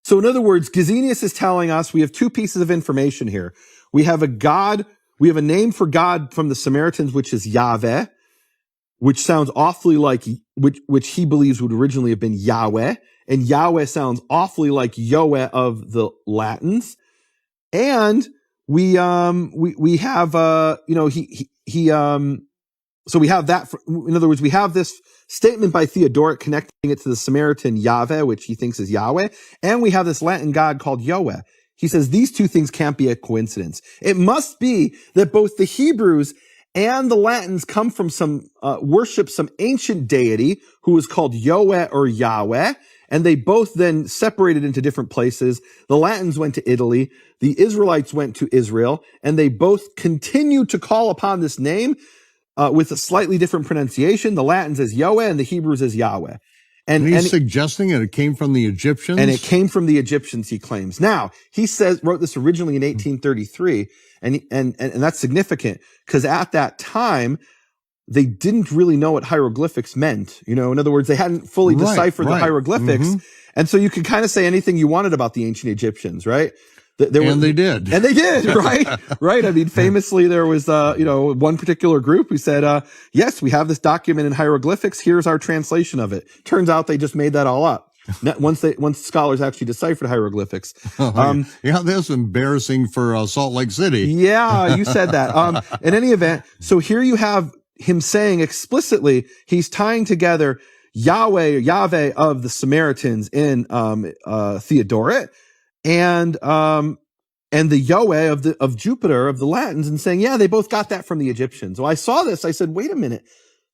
So in other words, Gesenius is telling us we have two pieces of information here. We have a name for God from the Samaritans, which is Yahweh, which sounds awfully like, which he believes would originally have been Yahweh. And Yahweh sounds awfully like Yoeh of the Latins. And we have, so we have that. In other words, we have this statement by Theodoret connecting it to the Samaritan Yahweh, which he thinks is Yahweh. And we have this Latin god called Yoeh. He says these two things can't be a coincidence. It must be that both the Hebrews and the Latins come from worship some ancient deity who was called Yoeh or Yahweh. And they both then separated into different places. The Latins went to Italy. The Israelites went to Israel. And they both continue to call upon this name with a slightly different pronunciation. The Latins as Yoeh and the Hebrews as Yahweh. And he's suggesting that it came from the Egyptians? And it came from the Egyptians, he claims. Now, he wrote this originally in 1833, and that's significant because at that time, they didn't really know what hieroglyphics meant. In other words, they hadn't fully deciphered the hieroglyphics. Mm-hmm. And so you could kind of say anything you wanted about the ancient Egyptians, right? They did. And they did, right? Right. I mean, famously, there was, one particular group who said, yes, we have this document in hieroglyphics. Here's our translation of it. Turns out they just made that all up. Once scholars actually deciphered hieroglyphics. That's embarrassing for Salt Lake City. Yeah, you said that. In any event, so here you have him saying explicitly, he's tying together Yahweh of the Samaritans in Theodoret and the Yoeh of Jupiter of the Latins, and saying, yeah, they both got that from the Egyptians. Well, I saw this. I said, wait a minute.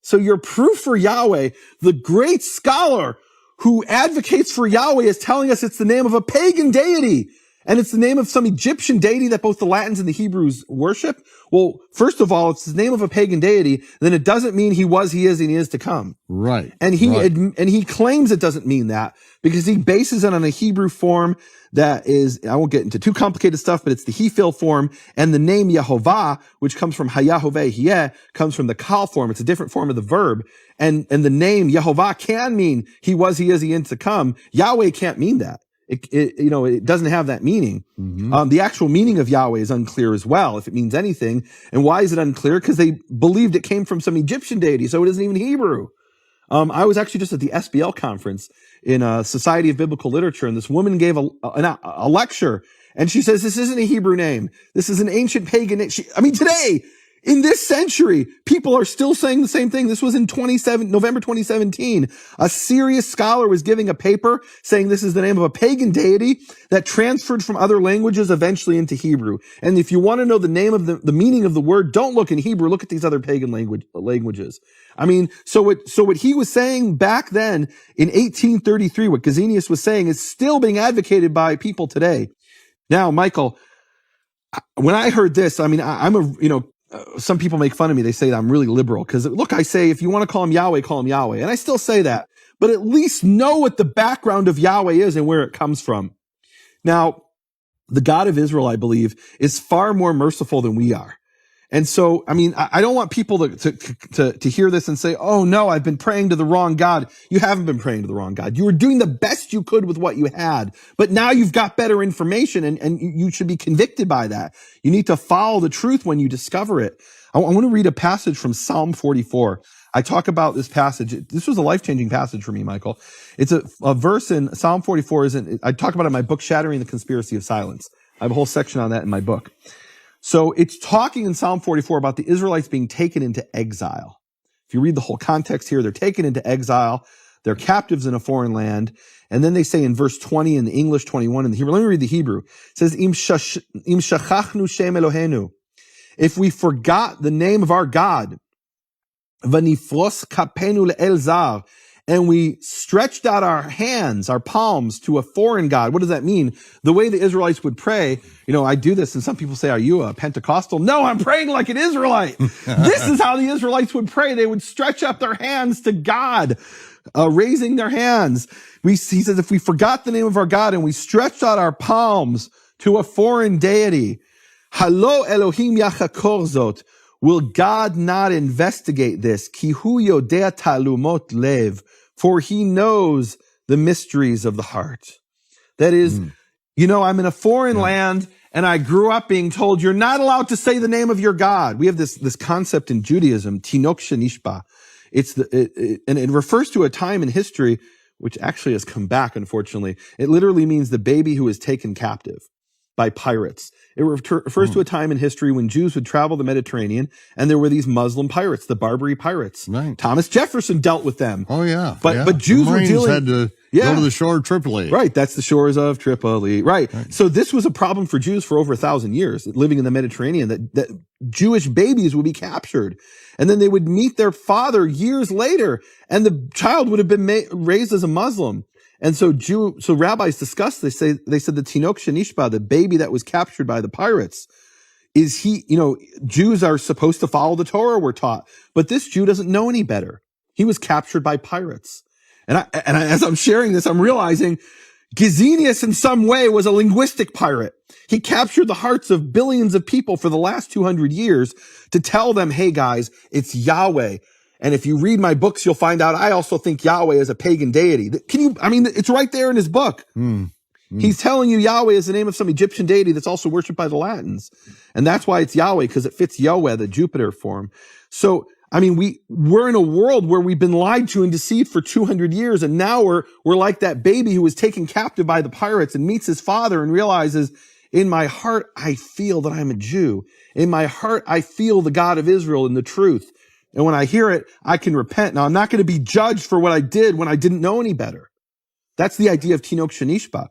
So your proof for Yahweh, the great scholar who advocates for Yahweh, is telling us it's the name of a pagan deity. And it's the name of some Egyptian deity that both the Latins and the Hebrews worship. Well, first of all, it's the name of a pagan deity. Then it doesn't mean he was, he is, and he is to come. Right. And he claims it doesn't mean that because he bases it on a Hebrew form that is, I won't get into too complicated stuff, but it's the He-Fil form. And the name Yehovah, which comes from Hayahoveh Hieh, comes from the Kal form. It's a different form of the verb. And the name Yehovah can mean he was, he is, he is to come. Yahweh can't mean that. It doesn't have that meaning. Mm-hmm. The actual meaning of Yahweh is unclear as well, if it means anything. And why is it unclear? Because they believed it came from some Egyptian deity, so it isn't even Hebrew. I was actually just at the SBL conference in Society of Biblical Literature, and this woman gave a lecture, and she says, this isn't a Hebrew name. This is an ancient pagan name. Today, in this century, people are still saying the same thing. This was in November 2017. A serious scholar was giving a paper saying this is the name of a pagan deity that transferred from other languages eventually into Hebrew. And if you want to know the name of the meaning of the word, don't look in Hebrew. Look at these other pagan languages. So what he was saying back then in 1833, what Gesenius was saying is still being advocated by people today. Now, Michael, when I heard this, some people make fun of me. They say that I'm really liberal because, look, I say if you want to call him Yahweh, call him Yahweh. And I still say that. But at least know what the background of Yahweh is and where it comes from. Now, the God of Israel, I believe, is far more merciful than we are. And so, I don't want people to hear this and say, oh no, I've been praying to the wrong God. You haven't been praying to the wrong God. You were doing the best you could with what you had, but now you've got better information and you should be convicted by that. You need to follow the truth when you discover it. I want to read a passage from Psalm 44. I talk about this passage. This was a life-changing passage for me, Michael. It's a verse in Psalm 44. I talk about it in my book, Shattering the Conspiracy of Silence. I have a whole section on that in my book. So it's talking in Psalm 44 about the Israelites being taken into exile. If you read the whole context here, they're taken into exile. They're captives in a foreign land. And then they say in verse 20 in the English, 21 in the Hebrew. Let me read the Hebrew. It says, Im shachachnu shem Elohenu. If we forgot the name of our God, vanifros kapenu le'el zar, and we stretched out our hands, our palms to a foreign God. What does that mean? The way the Israelites would pray, I do this and some people say, are you a Pentecostal? No, I'm praying like an Israelite. This is how the Israelites would pray. They would stretch up their hands to God, raising their hands. He says, if we forgot the name of our God and we stretched out our palms to a foreign deity, Halo Elohim yachakor zot, will God not investigate this? Ki hu yodea talumot lev, for he knows the mysteries of the heart. That is, I'm in a foreign land and I grew up being told you're not allowed to say the name of your God. We have this concept in Judaism, tinok shenishba. And it refers to a time in history which actually has come back, unfortunately. It literally means the baby who is taken captive by pirates. It refers to a time in history when Jews would travel the Mediterranean and there were these Muslim pirates, the Barbary pirates. Right. Thomas Jefferson dealt with them. Oh, yeah. But Jews the were Marines dealing... had to go to the shore of Tripoli. Right. That's the shores of Tripoli. Right. So this was a problem for Jews for over 1,000 years living in the Mediterranean, that Jewish babies would be captured and then they would meet their father years later and the child would have been raised as a Muslim. And so rabbis discussed, they said the tinok shenishba, the baby that was captured by the pirates, Jews are supposed to follow the Torah, we're taught, but this Jew doesn't know any better. He was captured by pirates. And as I'm sharing this, I'm realizing Gesenius in some way was a linguistic pirate. He captured the hearts of billions of people for the last 200 years to tell them, hey guys, it's Yahweh. And if you read my books, you'll find out I also think Yahweh is a pagan deity. It's right there in his book. He's telling you Yahweh is the name of some Egyptian deity that's also worshipped by the Latins. And that's why it's Yahweh, because it fits Yahweh, the Jupiter form. So, we're in a world where we've been lied to and deceived for 200 years. And now we're like that baby who was taken captive by the pirates and meets his father and realizes, in my heart, I feel that I'm a Jew. In my heart, I feel the God of Israel and the truth. And when I hear it, I can repent. Now, I'm not going to be judged for what I did when I didn't know any better. That's the idea of tinok shenishba.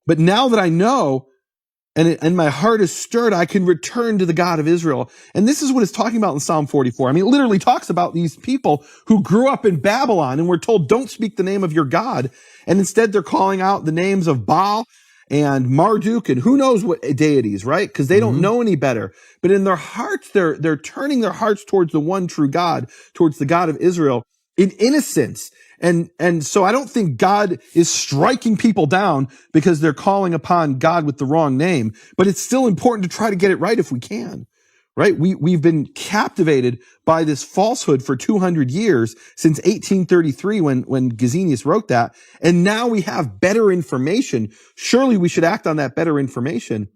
But now that I know, and my heart is stirred, I can return to the God of Israel. And this is what it's talking about in Psalm 44. It literally talks about these people who grew up in Babylon and were told, don't speak the name of your God. And instead they're calling out the names of Baal and Marduk and who knows what deities, right? Because they don't know any better. But in their hearts, they're turning their hearts towards the one true God, towards the God of Israel in innocence. And so I don't think God is striking people down because they're calling upon God with the wrong name, but it's still important to try to get it right if we can, right? We've been captivated by this falsehood for 200 years since 1833 when Gesenius wrote that. And now we have better information. Surely we should act on that better information